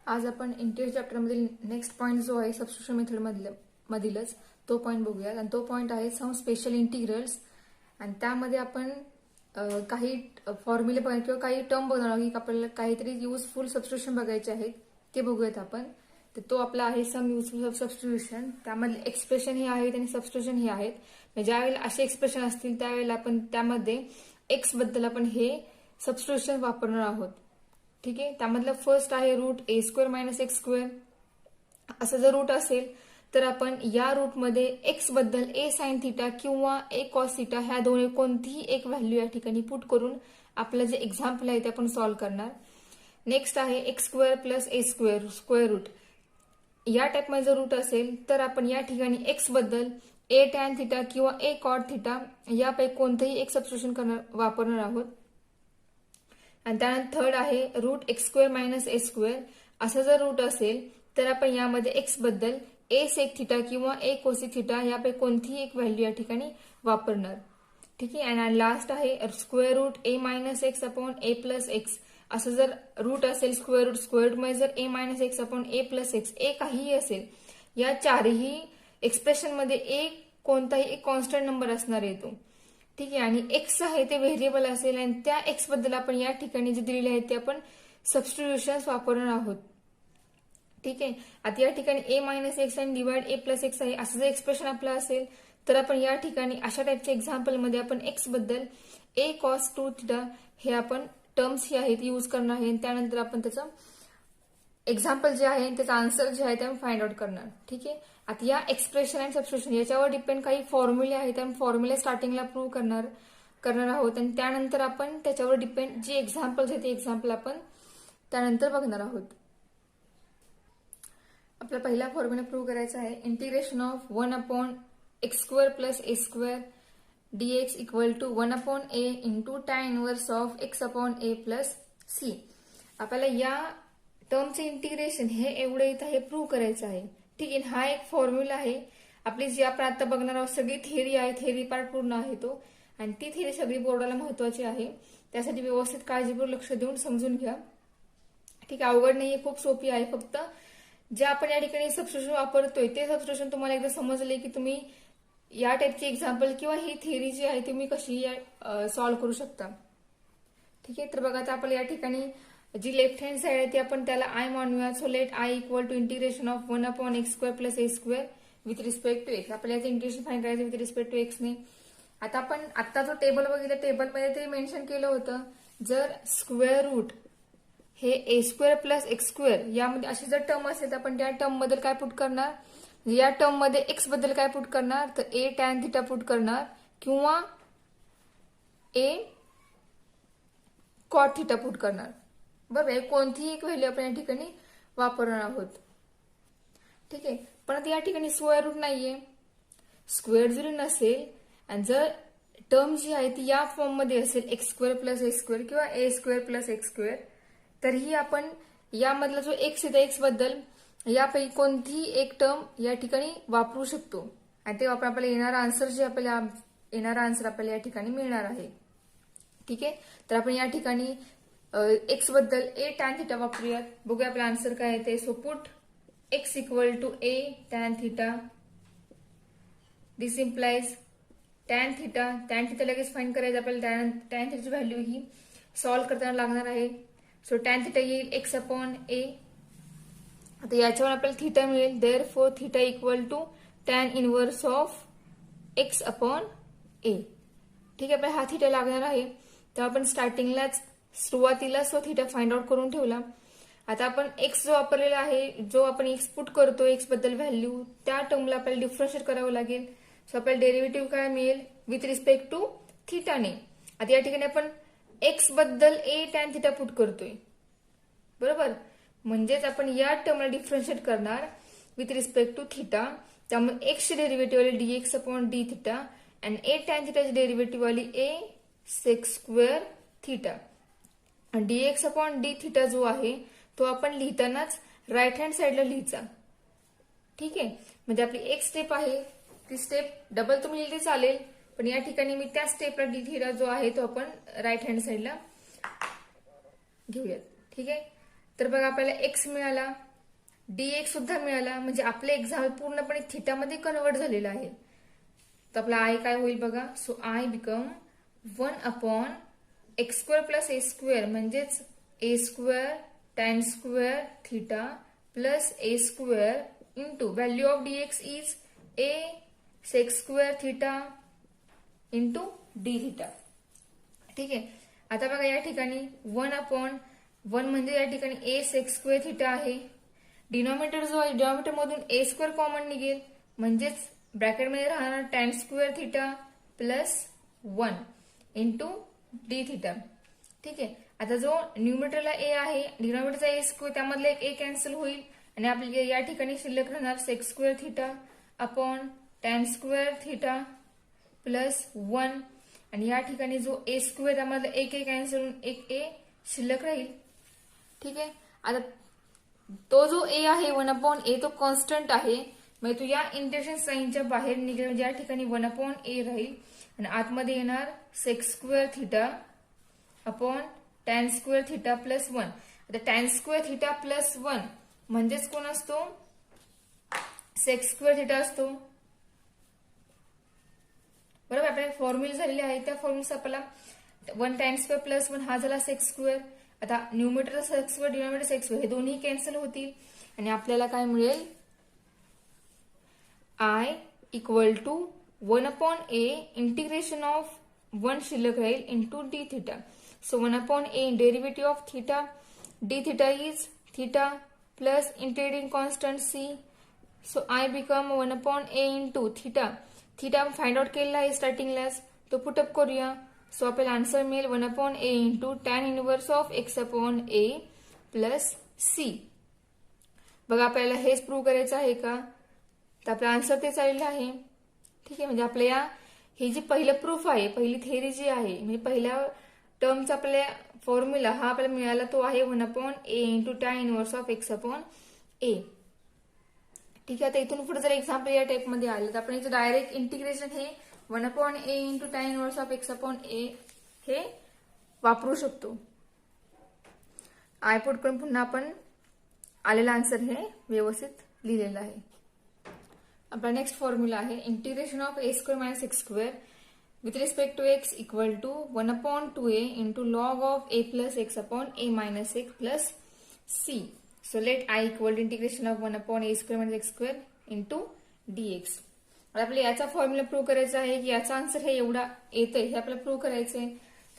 आज आपण integral चॅप्टरमधील next point जो आहे सबस्टिट्यूशन मेथड मधीलच तो पॉईंट बघूया. आणि तो पॉईंट आहे सम स्पेशल इंटिग्रल्स. आणि त्यामध्ये आपण काही फॉर्म्युले बघायचे किंवा काही टर्म बघणार आहोत की आपल्याला काहीतरी युजफुल सबस्टिट्यूशन बघायचे आहेत ते बघूयात आपण. तर तो आपला आहे सम युजफुल सबस्टिट्यूशन. त्यामध्ये एक्सप्रेशन हे आहेत आणि सबस्टिट्यूशन हे आहेत. ज्यावेळेला असे एक्सप्रेशन असतील त्यावेळेला आपण त्यामध्ये एक्स बद्दल आपण हे सबस्टिट्यूशन वापरणार आहोत. ठीक आहे. त्यामधलं फर्स्ट आहे route a square minus x square. असं जर रूट असेल तर आपण या रूटमध्ये एक्स बद्दल ए साइन थिटा किंवा ए कॉस थिटा ह्या दोन्ही कोणतीही एक व्हॅल्यू या ठिकाणी पुट करून आपलं जे एक्झाम्पल आहे ते आपण सॉल्व्ह करणार. नेक्स्ट आहे x square plus a square square route. या टाइपमध्ये जर रूट असेल तर आपण या ठिकाणी एक्स बद्दल ए टॅन थिटा किंवा ए कॉट थिटा यापैकी कोणतेही एक सबस्टिट्यूशन वापरणार आहोत. आणि त्यानंतर थर्ड आहे रूट एक्स स्क्वेअर मायनस ए स्क्वेअर. असं जर रूट असेल तर आपण यामध्ये एक्स बद्दल ए सेक थिटा किंवा ए कोसिक थिटा यापैकी कोणतीही एक व्हॅल्यू या ठिकाणी वापरणार. ठीक आहे. आणि लास्ट आहे square root A minus x upon a plus x. असं जर रूट असेल स्क्वेअर रूट मध्ये जर ए minus x upon a plus x ए काहीही असेल या चारही एक्सप्रेशन मध्ये ए कोणताही एक कॉन्स्टंट नंबर असणार येतो. ठीक आहे. आणि एक्स आहे ते व्हेरिएबल असेल आणि त्या एक्स बद्दल आपण या ठिकाणी जे दिलेले आहेत ते आपण सबस्टिट्यूशन वापरणार आहोत. ठीक आहे. आता या ठिकाणी ए मायनस एक्स आणि डिवाइड ए प्लस एक्स आहे असं जर एक्सप्रेशन आपलं असेल तर आपण या ठिकाणी अशा टाईपच्या एक्झाम्पल मध्ये आपण एक्स बद्दल ए कॉस टू थिटा हे आपण टर्म्स ही आहेत यूज करणार आहे. त्यानंतर आपण त्याचं एक्झाम्पल जे आहे त्याचा आन्सर जे आहे ते आपण फाइंड आउट करणार. ठीक आहे. आता या एक्सप्रेशन आणि सबस्टिट्यूशन याच्यावर डिपेंड काही फॉर्म्युले आहेत आणि फॉर्म्युले स्टार्टिंगला प्रूव्ह करणार आहोत. आणि त्यानंतर आपण त्याच्यावर डिपेंड जे एक्झाम्पल्स आहेत ते एक्झाम्पल आपण त्यानंतर बघणार आहोत. आपला पहिला फॉर्म्युला प्रूव्ह करायचा आहे integration of 1 upon x square plus a square dx equal to 1 upon a into tan inverse of x upon a plus c. आपल्याला या टर्मचे इंटिग्रेशन हे एवढे इथं हे प्रूव्ह करायचं आहे. ठीक आहे. हा एक फॉर्म्युला आहे. आपली जी आपण आता बघणार आहोत सगळी थेअरी आहे. थेअरी पार्ट पूर्ण आहे तो. आणि ती थेअरी सगळी बोर्डाला महत्वाची आहे. त्यासाठी व्यवस्थित काळजीपूर्वक लक्ष देऊन समजून घ्या. ठीक आहे. अवघड नाहीये, खूप सोपी आहे. फक्त जे आपण या ठिकाणी सबस्टिट्यूशन वापरतोय ते सबस्टिट्यूशन तुम्हाला एकदा समजले की तुम्ही या टाईपची एक्झाम्पल किंवा ही थेअरी जी आहे तुम्ही कशी सॉल्व्ह करू शकता. ठीक आहे. तर बघा आता आपण या ठिकाणी जी लेफ्ट हँड साइड आहे ती आपण त्याला आय मानूया. So let I equal to integration of 1 upon x square plus a square with respect to x. आपल्याला याचं इंटिग्रेशन फाइंड करायचं विथ रिस्पेक्ट टू एक्सने. आता आपण आता जो टेबल बघितला टेबलमध्ये ते मेन्शन केलं होतं जर स्क्वेअर रूट हे ए स्क्वेअर प्लस एक्स स्क्वेअर यामध्ये अशी जर टर्म असेल तर आपण त्या टर्म बद्दल काय पुट करणार. या टर्म मध्ये एक्स बद्दल काय पुट करणार तर ए टॅन थिटा पुट करणार किंवा ए कॉट थिटा पुट करणार. बरोबर. कोणतीही एक व्हॅल्यू आपण या ठिकाणी वापरणार आहोत. ठीक आहे. पण आता या ठिकाणी स्क्वेअर रूट नाहीये. स्क्वेअर जरी नसेल आणि जर टर्म जी आहे ती या फॉर्म मध्ये असेल x square plus a square किंवा ए स्क्वेअर प्लस एक्स स्क्वेअर तरीही आपण यामधला जो एक्स येतो एक्स बद्दल यापैकी कोणतीही एक टर्म या ठिकाणी वापरू शकतो. आणि ते वापरून आपल्याला येणारा आन्सर आपल्याला या ठिकाणी मिळणार आहे. ठीक आहे. तर आपण या ठिकाणी एक्स बद्दल ए टॅन थिटा वापरूयात. बघूया आपला आन्सर काय येते. So put x equal to a tan theta. This implies tan theta. Tan theta लगेच फाइंड करायचं आपल्याला. टॅन थिटाची व्हॅल्यू ही सॉल्व्ह करताना लागणार आहे. सो टॅन थिटा येईल एक्स अपॉन ए. आता याच्यावर आपल्याला थिटा मिळेल. Therefore theta equal to tan inverse of x upon a. ठीक आहे. आपल्याला हा थिटा लागणार आहे. तर आपण स्टार्टिंगलाच सुरुवातीला सो थिटा फाइंड आउट करून ठेवला. आता आपण एक्स जो वापरलेला आहे जो आपण एक्स पुट करतो एक्स बद्दल व्हॅल्यू त्या टर्मला आपल्याला डिफरन्शिएट करावं लागेल. सो आपल्याला डेरिव्हेटिव्ह काय मिळेल विथ रिस्पेक्ट टू थिटाने. आता या ठिकाणी आपण एक्स बद्दल ए टॅन थिटा पुट करतोय. बरोबर. म्हणजेच आपण या टर्मला डिफरन्शिएट करणार विथ रिस्पेक्ट टू थिटा. त्यामुळे एक्सची डेरिव्हेटिव्ह आली D x upon d theta आणि ए टॅन थिटाची डेरिव्हेटिव्ह आली ए सेक स्क्वेअर थिटा. आणि D x upon d theta जो आहे तो आपण लिहितानाच राईट हँड साइडला लिहायचा. ठीक आहे. म्हणजे आपली एक स्टेप आहे ती स्टेप डबल तुम्ही लिहिली चालेल पण या ठिकाणी मी त्या स्टेपला डी थिटा जो आहे तो आपण राईट हँड साइडला घेऊयात. ठीक आहे. तर बघा आपल्याला एक्स मिळाला, dx सुद्धा मिळाला, म्हणजे आपलं एक्झाम्पल पूर्णपणे थिटामध्ये कन्वर्ट झालेलं आहे. तर आपला आय काय होईल बघा. So I become 1/x² + a², म्हणजेच a² tan square theta plus a² into value of dx is a sec² theta into d theta. ठीक आहे. आता बघा या ठिकाणी 1/1 म्हणजे या ठिकाणी a sec² थिटा आहे. डिनॉमिनेटर जो आहे, डिनॉमिनेटर मधून a² कॉमन निघेल, म्हणजेच ब्रॅकेटमध्ये राहणार tan square theta plus 1 into d theta. ठीक आहे. आता जो न्यूमरेटरला a आहे, डिनॉमिनेटरचा a², त्यामधला एक a कॅन्सल होईल आणि आपल्याला या ठिकाणी शिल्लक राहणार sec² theta upon tan square theta plus 1, आणि या ठिकाणी जो a² त्यामधला एक a कॅन्सल होऊन एक a शिल्लक राहील. ठीक आहे. आता तो जो a आहे 1/a तो कॉन्स्टंट आहे, म्हणजे तो या इंटिग्रेशन साइनच्या बाहेर निघेल, म्हणजे या ठिकाणी 1/a राहील आणि आतमध्ये येणार sec² theta upon tan square theta plus 1. आता tan स्क्वेअर थिटा प्लस 1 म्हणजेच कोण असतो, sec² थिटा असतो. बरोबर. आपल्याला फॉर्म्युला झालेले आहे, त्या फॉर्म्युला आपल्याला 1 tan स्क्वेअर प्लस 1 हा झाला sec². आता न्यूमरेटर sec² डिनॉमिनेटर sec² हे दोन्ही कॅन्सल होतील आणि आपल्याला काय मिळेल, I = 1/a इंटिग्रेशन ऑफ 1 शिल्लक राहील into d theta. So 1/a derivative of theta, D theta is theta plus integrating constant c. So I become 1/a into theta. Theta आपण फाइंड आउट केलेला आहे स्टार्टिंगलाच, तो पुटअप करूया. सो आपल्याला answer मिळेल 1/a into tan inverse of x/a plus c. बघा आपल्याला हेच प्रूव्ह करायचं आहे का, तर आपलं आन्सर ते आलेलं आहे. ठीक आहे. म्हणजे आपल्या हे जे पहिलं प्रूफ आहे, पहिली थेअरी जी आहे, म्हणजे पहिल्या टर्मचा आपल्या फॉर्म्युला हा आपल्याला मिळाला, तो आहे 1/a into tan inverse of x/a. ठीक आहे. आता इथून पुढे जर एक्झाम्पल या टाइपमध्ये आलं तर आपण इथं डायरेक्ट इंटिग्रेशन हे 1/a into tan inverse of x/a हे वापरू शकतो. आय पुट करून पुन्हा आपण आलेला आन्सर हे व्यवस्थित लिहिलेलं आहे. आपला नेक्स्ट फॉर्म्युला आहे integration of a² - x² with respect to x equal to 1/2a into log of a plus x/a - x plus c. So let I equal to integration of 1/a² - x² into dx. आपल्याला याचा formula prove करायचा आहे की याचा answer हे एवढा येतंय हे आपल्याला प्रूव्ह करायचं आहे.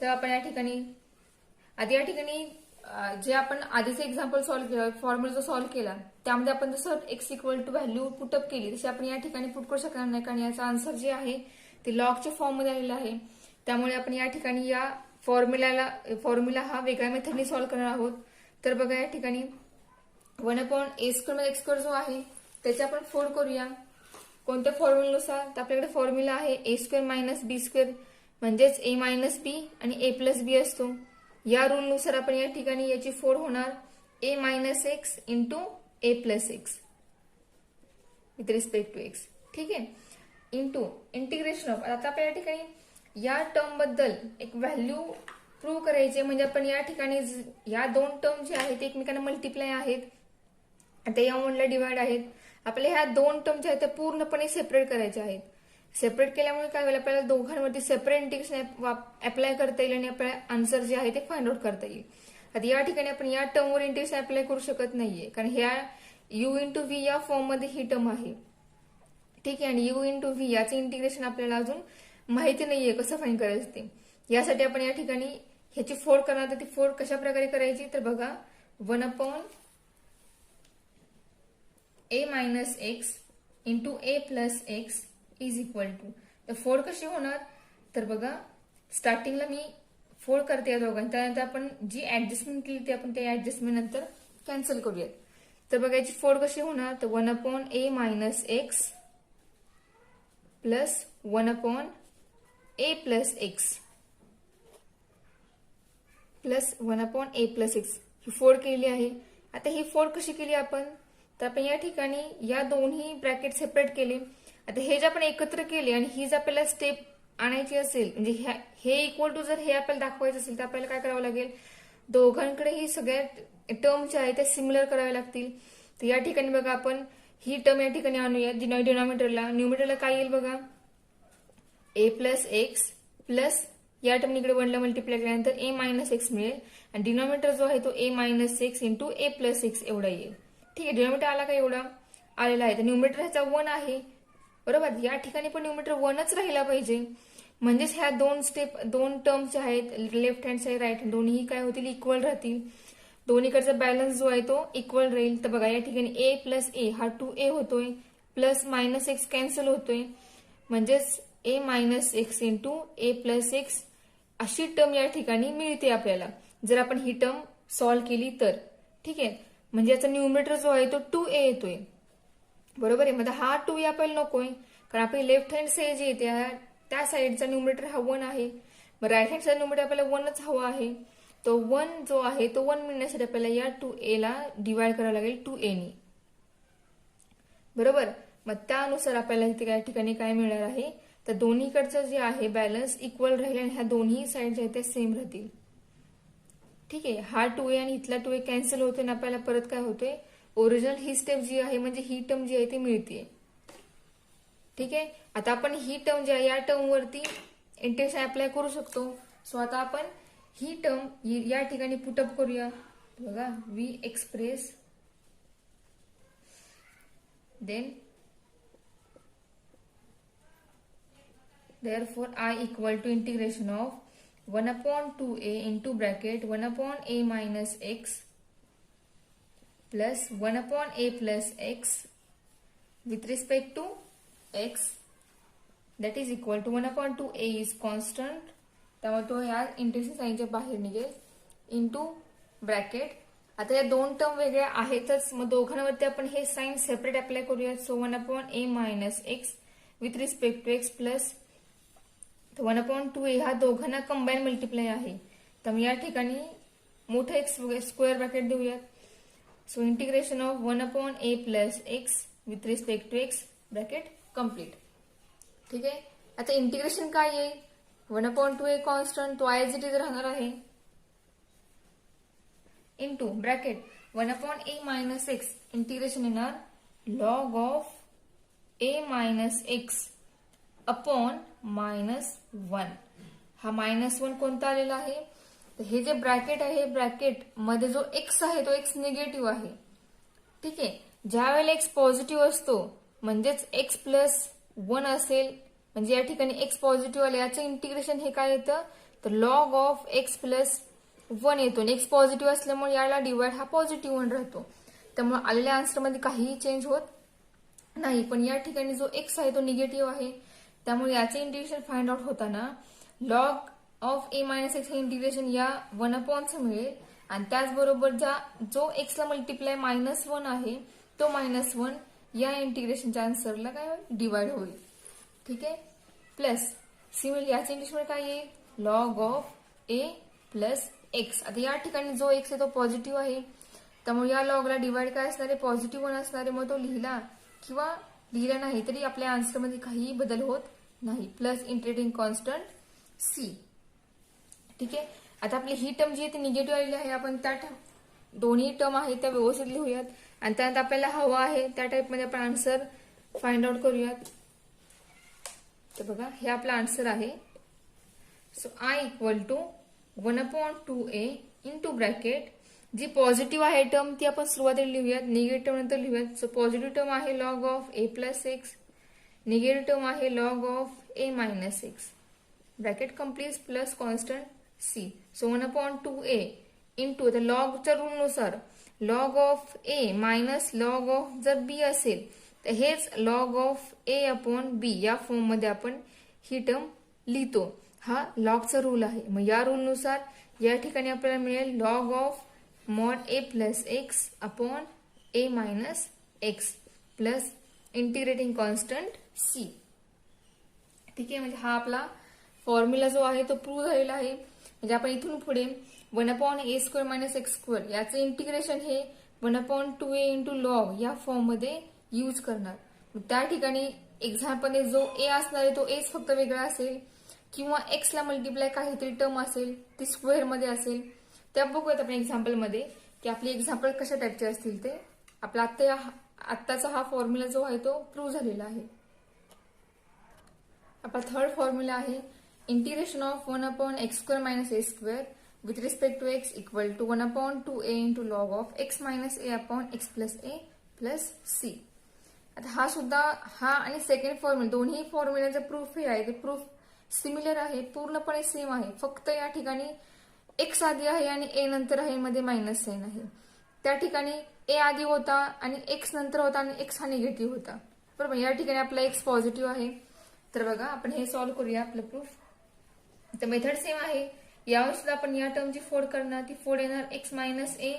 तर आपण या ठिकाणी जे आपण आधीचे एक्झाम्पल सॉल्व्ह केलं, फॉर्म्युला जो सॉल्व्ह केला त्यामध्ये आपण जसं x = व्हॅल्यू पुटअप केली तशी आपण या ठिकाणी पुट करू शकणार नाही, कारण याचा आन्सर जे आहे ते लॉगच्या फॉर्म मध्ये आलेला आहे. त्यामुळे आपण या ठिकाणी या फॉर्म्युला हा वेगळ्या मेथडने सॉल्व्ह करणार आहोत. तर बघा या ठिकाणी 1/a² - x² जो आहे त्याचे आपण फोल्ड करूया. कोणत्या फॉर्म्युल्यानुसार, तर आपल्याकडे फॉर्म्युला आहे a² - b² म्हणजेच a - b आणि a + b असतो. या रूल नुसार आपण या ठिकाणी याची फोड होणार a - x into a + x with respect to x. ठीक आहे. इंटू इंटिग्रेशन ऑफ, आता आपण या ठिकाणी या टर्म बद्दल एक व्हॅल्यू प्रूव्ह करायची, म्हणजे आपण या ठिकाणी या दोन टर्म जे आहेत ते एकमेकांना मल्टिप्लाय आहेत, आता या वनला डिवाइड आहेत. आपल्याला ह्या दोन टर्म जे आहेत त्या पूर्णपणे सेपरेट करायच्या आहेत. सेपरेट केल्यामुळे काय होईल, आपल्याला दोघांवरती सेपरेट इंटिग्रेशन अप्लाय करता येईल आणि आपल्याला आन्सर जे आहे ते फाइंड आउट करता येईल. आता या ठिकाणी आपण या टर्मवर इंटिग्रेशन अप्लाय करू शकत नाहीये, कारण ह्या u × v या फॉर्म मध्ये ही टर्म आहे. ठीक आहे. आणि u × v याचं इंटिग्रेशन आपल्याला अजून माहिती नाहीये कसं फाइंड करायचं ते. यासाठी आपण या ठिकाणी ह्याची फोड करणार, तर ती फोड कशा प्रकारे करायची, तर बघा 1/a - x into a + x is equal to. तर फोड कशी होणार, तर बघा स्टार्टिंगला मी फोड करते या दोघांनी, त्यानंतर आपण जी ऍडजस्टमेंट केली ती आपण त्या ऍडजस्टमेंट नंतर कॅन्सल करूयात. तर बघा याची फोड कशी होणार, तर 1/a - x plus 1/a + x plus 1/a + x ही फोड केली आहे. आता ही फोड कशी केली आपण, तर आपण या ठिकाणी या दोन्ही ब्रॅकेट सेपरेट केले. आता हे जे आपण एकत्र केले आणि ही जर आपल्याला स्टेप आणायची असेल, म्हणजे हे इक्वल टू जर हे आपल्याला दाखवायचं असेल तर आपल्याला काय करावं लागेल, दोघांकडे ही सगळ्यात टर्म जे आहे ते सिमिलर करावे लागतील. तर या ठिकाणी बघा आपण ही टर्म या ठिकाणी आणूया डिनॉमिनेटरला. न्यूमिनेटरला काय येईल बघा, ए प्लस एक्स प्लस या टर्म इकडे 1 ला मल्टिप्लाय केल्यानंतर ए मायनस एक्स मिळेल आणि डिनॉमिनेटर जो आहे तो ए मायनस एक्स इंटू ए प्लस एक्स एवढा येईल. ठीक आहे, डिनॉमिनेटर आला का एवढा आलेला आहे. तर न्यूमिनेटर ह्याचा 1 आहे बरोबर. या ठिकाणी पण न्यूमिनेटर 1च राहिला पाहिजे, म्हणजेच ह्या दोन टर्म्स ज्या आहेत left hand side right hand दोन्ही काय होतील इक्वल राहतील. दोन्हीकडचा बॅलन्स जो आहे तो इक्वल राहील. तर बघा या ठिकाणी ए प्लस ए हा 2a होतोय प्लस मायनस एक्स कॅन्सल होतोय, म्हणजेच ए मायनस एक्स इंटू ए प्लस एक्स अशी टर्म या ठिकाणी मिळते आपल्याला जर आपण ही टर्म सॉल्व्ह केली तर. ठीक आहे, म्हणजे याचा न्यूमिनेटर जो आहे तो 2a येतोय बरोबर आहे. म्हणजे हा 2 आपल्याला नकोय, कारण आपली लेफ्ट हँड साईड जी येते त्या साईडचा न्यूमिनेटर हा 1 आहे. मग राईट हँड साईड न्यूमिनेटर आपल्याला 1च हवा आहे. तो 1 जो आहे तो 1 मिळण्यासाठी आपल्याला या 2a ला डिवाइड करावं लागेल 2a नी बरोबर. मग त्यानुसार आपल्याला इथे या ठिकाणी काय मिळणार आहे, तर दोन्हीकडचं जे आहे बॅलन्स इक्वल राहील आणि ह्या दोन्ही साईड ज्या आहेत त्या सेम राहतील. ठीक आहे, हा 2a आणि इथला 2a कॅन्सल होतोय आणि आपल्याला परत काय होतोय, ओरिजिनल ही स्टेप जी आहे म्हणजे ही टर्म जी आहे ती मिळते. ठीक आहे, आता आपण ही टर्म जी आहे या टर्म वरती इंटिग्रेशन अप्लाय करू शकतो. सो आता आपण ही टर्म या ठिकाणी पुटअप करूया. बघा we express then therefore I equal to integration of 1 upon 2a into bracket 1 upon a minus x plus 1 upon a plus x with respect to x that is equal to 1 upon 2a is constant, त्यामुळे तो ह्या integration साइनच्या बाहेर निघेल into bracket. आता या दोन term वेगळ्या आहेतच, मग दोघांवरती आपण हे साइन सेपरेट अप्लाय करूयात. So 1 upon a minus x with respect to x plus 1 upon 2a हा दोघांना कंबाईन मल्टिप्लाय आहे. तर या ठिकाणी मोठं एक स्क्वेअर ब्रॅकेट देऊयात. So integration of 1 upon a plus x with respect to x bracket complete. ठीक आहे, आता इंटिग्रेशन काय येईल, 1 upon 2a कॉन्स्टंट तो ऍज इट इज राहणार आहे into bracket 1 upon a minus x integration येणार log of a minus x upon -1. हा -1 कोणता आलेला आहे, तर हे जे ब्रॅकेट आहे ब्रॅकेट मध्ये जो x आहे तो x निगेटिव्ह आहे. ठीक आहे, ज्या वेळेला x पॉझिटिव्ह असतो म्हणजेच x प्लस 1 असेल म्हणजे या ठिकाणी x पॉझिटिव्ह आले, याचं इंटिग्रेशन हे काय येतं, तर लॉग ऑफ x प्लस 1 येतो. x पॉझिटिव्ह असल्यामुळे याला डिवाइड हा पॉझिटिव्ह 1 राहतो, त्यामुळे आलेल्या आन्सरमध्ये काहीही चेंज होत नाही. पण या ठिकाणी जो x आहे तो निगेटिव्ह आहे, त्यामुळे याचे इंटिग्रेशन फाइंड आउट होताना log of a minus x हे इंटिग्रेशन या 1 अपॉनचं मिळेल आणि त्याचबरोबर जो x ला मल्टिप्लाय -1 आहे तो -1 या इंटिग्रेशनच्या आन्सरला काय होईल, डिवाइड होईल. ठीक आहे, प्लस सिमिलर याचे इंटिग्रेशन काय येईल, log of a plus x. आता या ठिकाणी जो x आहे तो पॉझिटिव्ह आहे, त्यामुळे या लॉगला डिवाइड काय असणार आहे, पॉझिटिव्ह 1 असणार आहे. मग तो लिहिला किंवा लिहिला नाही तरी आपल्या आन्सरमध्ये काहीही बदल होत नाही. Plus integrating constant c. ठीक आहे, आता आपली ही टर्म जी आहे ती निगेटिव्ह आलेली आहे, आपण त्या दोन्ही टर्म आहेत त्या व्यवस्थित लिहूयात आणि त्यानंतर आपल्याला हवा आहे त्या टाइपमध्ये आपण आन्सर फाइंड आउट करूयात. तर बघा हे आपला आन्सर आहे. So I equal to 1 upon 2a into bracket जी पॉझिटिव्ह आहे टर्म ती आपण सुरुवातीला लिहूयात, निगेटिव्ह नंतर लिहूयात. सो पॉझिटिव्ह टर्म आहे log of a plus x, negative term आहे log of a minus x bracket complete plus constant c. So 1 upon 2a into आता लॉगच्या रूलनुसार log of a minus log of जर b असेल तर हेच log of a upon b या form मध्ये आपण ही टर्म लिहितो. हा लॉगचा रूल आहे. मग या रूलनुसार या ठिकाणी आपल्याला मिळेल log of mod a plus x upon a minus x plus integrating constant c. ठीक आहे, म्हणजे हा आपला फॉर्म्युला जो आहे तो प्रूव्ह झालेला आहे. म्हणजे आपण इथून पुढे 1 upon a square minus x square याचे इंटिग्रेशन हे 1 upon 2a इंटू लॉग या फॉर्म मध्ये यूज करणार. त्या ठिकाणी एक्झाम्पलमध्ये जो a असणार आहे तो एच फक्त वेगळा असेल किंवा एक्स ला मल्टिप्लाय काहीतरी टर्म असेल ती स्क्वेअर मध्ये असेल. त्या बघूयात आपण एक्झाम्पल मध्ये की आपले एक्झाम्पल कशा टाईपचे असतील ते. आपला आत्ताचा हा फॉर्म्युला जो आहे तो प्रूव्ह झालेला आहे. आपला थर्ड फॉर्म्युला आहे integration of 1/x² - a² with respect to x equal to 1/2a into log of x minus a upon x plus a plus c. आता हा सुद्धा हा आणि सेकंड फॉर्म्युला दोन्ही फॉर्म्युलाचं प्रूफ हे आहे ते प्रूफ सिमिलर आहे, पूर्णपणे सेम आहे. फक्त या ठिकाणी x आधी आहे आणि a नंतर आहे, मध्ये मायनस साइन आहे. त्या ठिकाणी a आधी होता आणि x नंतर होता आणि x हा निगेटिव्ह होता. बरोबर, या ठिकाणी आपला x पॉझिटिव्ह आहे. तर बघा आपण हे सॉल्व्ह करूया आपलं प्रूफ. तर मेथड सेम आहे. यावर सुद्धा आपण या टर्मची फोड करणार. ती फोड येणार x मायनस a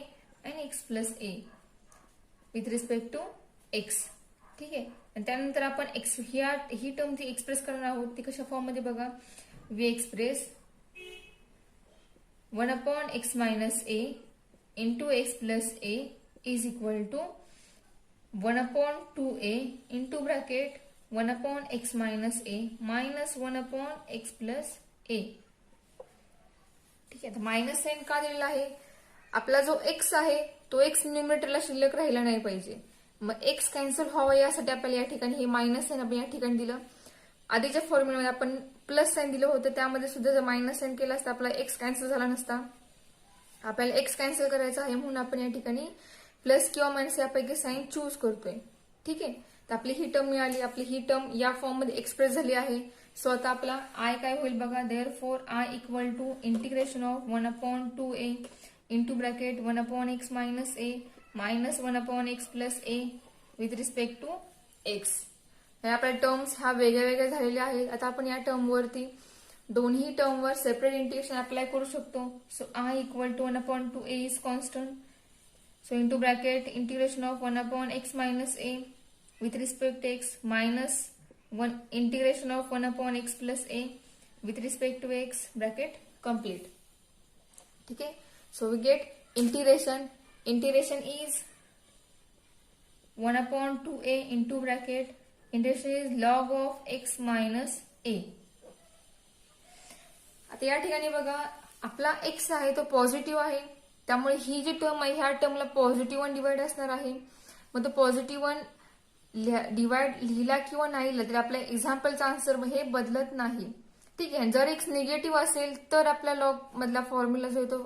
आणि x plus a with respect to x. ठीक आहे, आणि त्यानंतर आपण ही टर्म जी एक्सप्रेस करणार आहोत ती कशा फॉर्म मध्ये बघा. We express 1/x minus a into x plus a is equal to 1/2a into bracket 1/x minus a minus 1/x plus a. ठीक आहे, मायनस साइन का दिलेला आहे. आपला जो x आहे तो x न्यूमरेटरला शिल्लक राहिला नाही पाहिजे. मग x कॅन्सल व्हावा यासाठी आपल्याला या ठिकाणी हे मायनस साइन आपण या ठिकाणी दिलं. आधीच्या फॉर्म्युलामध्ये आपण प्लस साइन दिलं होतं, त्यामध्ये सुद्धा जर मायनस साइन केला असता आपला x कॅन्सल झाला नसता. आपल्याला x कॅन्सल करायचा आहे म्हणून आपण या ठिकाणी प्लस किंवा मायनस यापैकी साइन चूज करतोय. ठीक आहे, तर आपली ही टर्म मिळाली. आपली ही टर्म या फॉर्म मध्ये एक्सप्रेस झाली आहे. सो आता आपला आय काय होईल बघा. Therefore I equal to integration of 1/2a into bracket 1/x minus a minus 1/x plus a with respect to x. आपल्या टर्म्स ह्या वेगळ्या वेगळ्या झालेल्या आहेत. आता आपण या टर्मवरती दोन्ही टर्मवर सेपरेट इंटिग्रेशन अप्लाय करू शकतो. So I equal to 1/2a is constant. So into bracket integration of 1/x minus a with respect to x minus 1 integration of 1/x plus a with respect to x bracket complete. ठीक है, so we get integration is 1/2a into bracket integration is log of x minus a. आता या ठिकाणी बघा आपला x आहे तो positive आहे, त्यामुळे ही जी टर्म आहे ह्या टर्मला पॉझिटिव्ह 1 डिवाइड असणार आहे. मग तो पॉझिटिव्ह 1 डिवाइड लिहिला किंवा नाही लिहिला तरी आपल्या एक्झाम्पलचा आन्सर हे बदलत नाही. ठीक आहे, जर x निगेटिव्ह असेल तर आपल्या लॉग मधला फॉर्म्युला जो आहे तो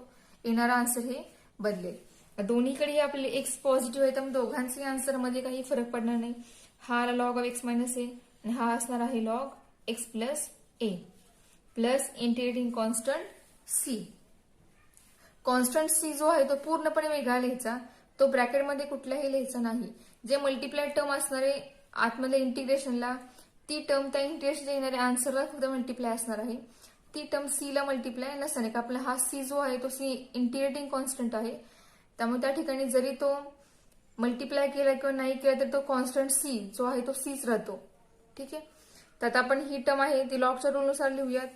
येणारा आन्सर हे बदलेल. दोन्हीकडे आपले x पॉझिटिव्ह आहे त्यामुळे दोघांचे आन्सर मध्ये काही फरक पडणार नाही. हा log of x minus a आणि हा असणार आहे log x plus a plus integrating constant c. Constant c जो आहे तो पूर्णपणे वेगळा लिहायचा, तो ब्रॅकेटमध्ये कुठलाही लिहायचा नाही. जे मल्टिप्लाय टर्म असणारे आतमध्ये इंटिग्रेशनला ती टर्म त्या इंटिग्रेशनच्या येणाऱ्या आन्सरला फक्त मल्टिप्लाय असणार आहे. ती टर्म सी ला मल्टिप्लाय नसणार आहे. आपला हा सी जो आहे तो सी इंटिग्रेटिंग कॉन्स्टंट आहे, त्यामुळे त्या ठिकाणी जरी तो मल्टिप्लाय केला किंवा नाही केला तर तो कॉन्स्टंट सी जो आहे तो सीच राहतो. ठीक आहे, तर आता आपण ही टर्म आहे ती लॉगच्या रूलनुसार लिहूयात.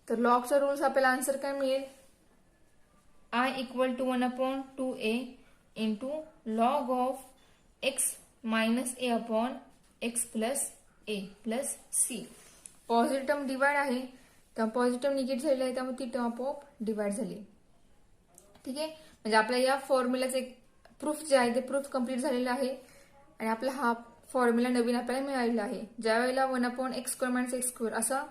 तर लॉगच्या रूल्स आपल्याला आन्सर काय मिळेल. I equal to 1/2a into log of x minus a upon x plus a plus c. Positive term divide आहे, तर पॉझिटिव्ह टर्म निगेटिव्ह झालेला आहे त्यामुळे ती टर्म आपोआप डिवाइड झाली. ठीक आहे, म्हणजे आपल्या या फॉर्म्युलाचे प्रूफ जे आहे ते प्रूफ कम्प्लीट झालेलं आहे आणि आपला हा फॉर्म्युला नवीन आपल्याला मिळालेला आहे. ज्या वेळेला 1/x² - x² असा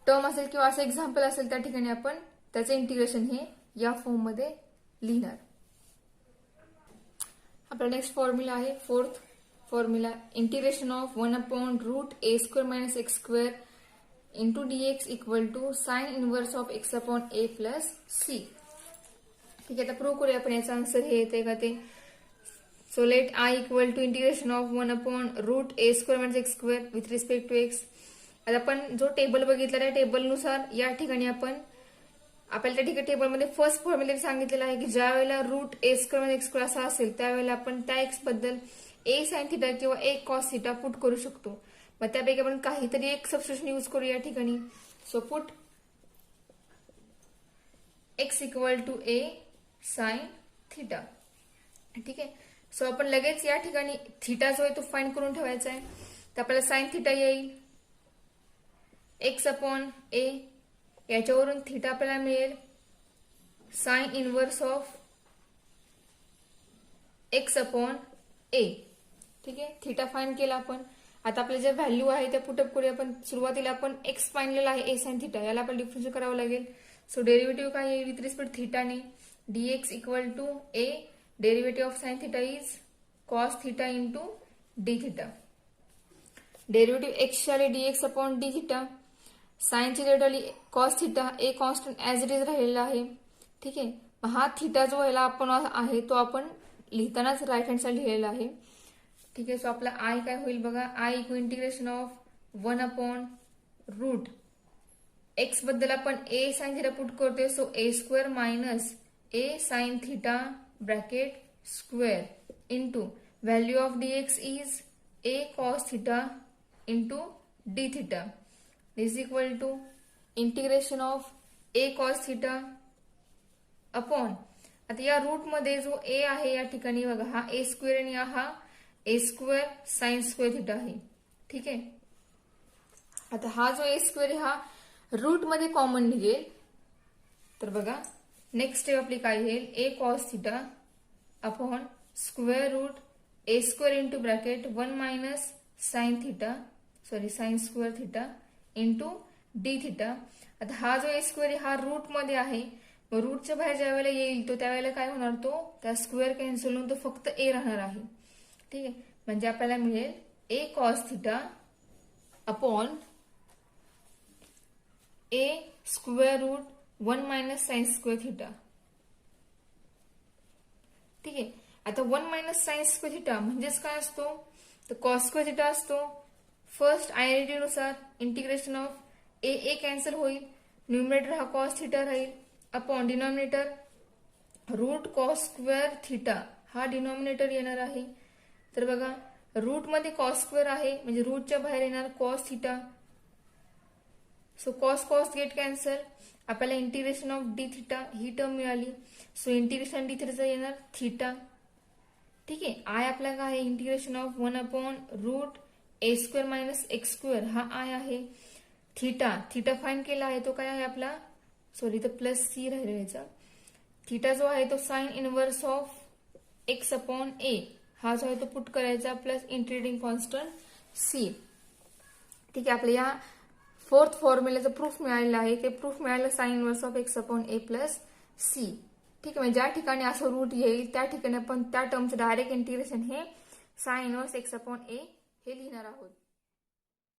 टर्म असेल किंवा असं एक्झाम्पल असेल त्या ठिकाणी आपण त्याचे इंटिग्रेशन हे या फॉर्म मध्ये लिहिणार. आपला नेक्स्ट फॉर्म्युला आहे fourth formula integration of 1/√a² - x² into dx equal to sine inverse of x upon a plus c. ठीक आहे, आता प्रूव्ह करूया आपण याचा आन्सर हे येते का ते. So let I equal to integration of 1/√a² - x² with respect to x. आता आपण जो टेबल बघितला त्या टेबलनुसार या ठिकाणी आपण आपल्याला त्या ठिकाणी टेबलमध्ये फर्स्ट फॉर्म्युला सांगितलेला आहे की ज्या वेळेला √a² - x² असा असेल त्यावेळेला आपण त्या x बद्दल a साइन थिटा किंवा a कॉस थिटा पुट करू शकतो. मग त्यापैकी आपण काहीतरी एक सबस्टिट्यूशन यूज करू या ठिकाणी. So put x equal to a sine theta. ठीक आहे, सो आपण लगेच या ठिकाणी थिटा जो आहे तो फाइंड करून ठेवायचा आहे. तर आपल्याला साइन थिटा येईल x अपॉन a, याच्यावरून थिटा आपल्याला मिळेल sine inverse of x upon a. ठीक आहे, थिटा फाइंड केला आपण. आता आपल्या ज्या व्हॅल्यू आहे त्या पुटअप करूया. आपण सुरुवातीला आपण एक्स पाहिलेला आहे ए साइन थिटा, याला आपण डिफरन्शिएट करावं लागेल. सो डेरिव्हेटिव्ह काय आहे विथ रिस्पेक्ट थिटाने, dx equal to a, derivative of sine theta is cos theta into d theta. Derivative x आले dx अपॉन डी थिटा, साइनची रेट आली cos theta, a constant as it is राहिलेला आहे. ठीक आहे, हा थिटा जो याला आपण आहे तो आपण लिहितानाच राईट हँड साइड लिहिलेला आहे. ठीक आहे, सो आपला आय काय होईल बघा, I equal integration of 1 upon root x बद्दल आपण ए साइन थिटा पुट करतोय. So a square minus a sine theta bracket square into value of dx is a cos theta into d theta is equal to integration of a cos theta upon, आता या route मध्ये जो ए आहे या ठिकाणी बघा हा ए स्क्वेअर आणि हा a square sine square theta आहे. ठीक आहे, आता हा जो ए स्क्वेअर हा रूट मध्ये कॉमन निघेल. तर बघा नेक्स्ट स्टेप आपली काय येईल, a cos theta upon square root a square into bracket 1 minus sine theta, sorry sine square theta into d theta. आता हा जो ए स्क्वेअर हा रूट मध्ये आहे, रूटच्या बाहेर ज्या वेळेला येईल तो त्यावेळेला काय होणार, तो त्या स्क्वेअर कॅन्सल होऊन तो फक्त ए राहणार आहे. ठीक आहे, म्हणजे आपल्याला मिळेल a cos theta upon a square root 1 minus sine square theta. ठीक आहे, आता 1 मायनस साइन स्क्वेअर थिटा म्हणजेच काय असतो, तर कॉस स्क्वेअर थिटा असतो. फर्स्ट आयडेंटिटी नुसार integration of a a cancel होईल, न्यूमरेटर हा कॉस थिटा राहील upon denominator root cos square theta हा डिनॉमिनेटर येणार आहे. तर बघा रूट मध्ये कॉस स्क्वेअर आहे म्हणजे रूटच्या बाहेर येणार cos theta. So cos cos get cancel, आपल्याला इंटिग्रेशन ऑफ डी थिटा ही टर्म मिळाली. सो इंटिग्रेशन डी थिटाचं येणार थिटा. ठीक आहे, आय आपला काय आहे integration of 1 upon root a square minus x square हा आय आहे. थिटा थिटा फाइंड केला आहे तो काय आहे आपला, सॉरी तर प्लस सी राहिलेला याचा. थिटा जो आहे तो sine inverse of x upon a हा जो आहे तो पुट करायचा प्लस इंटिग्रेटिंग कॉन्स्टंट सी. ठीक आहे, आपल्या या फोर्थ फॉर्म्युलाचं प्रूफ मिळालेलं आहे, ते प्रूफ मिळालं sine inverse of x upon a plus c. ठीक आहे, म्हणजे ज्या ठिकाणी असं रूट येईल त्या ठिकाणी आपण त्या टर्मचं डायरेक्ट इंटिग्रेशन हे साइन इनवर्स एक्स अपॉन ए हे लिहिणार आहोत.